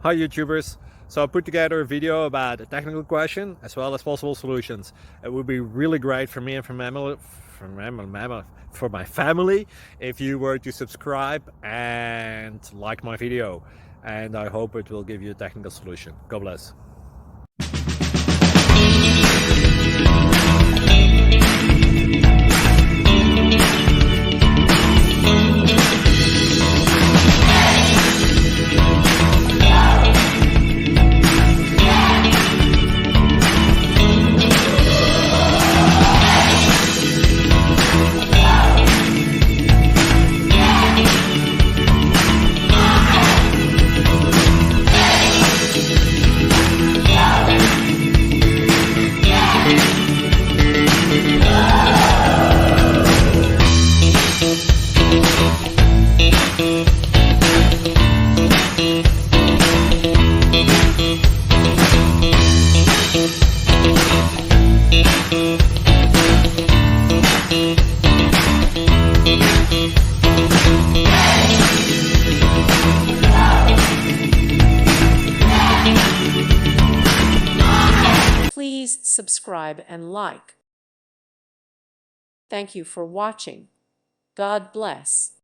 Hi YouTubers! So I put together a video about a technical question as well as possible solutions. It would be really great for me and for my family if you were to subscribe and like my video, and I hope it will give you a technical solution. God bless. Please subscribe and like. Thank you for watching. God bless.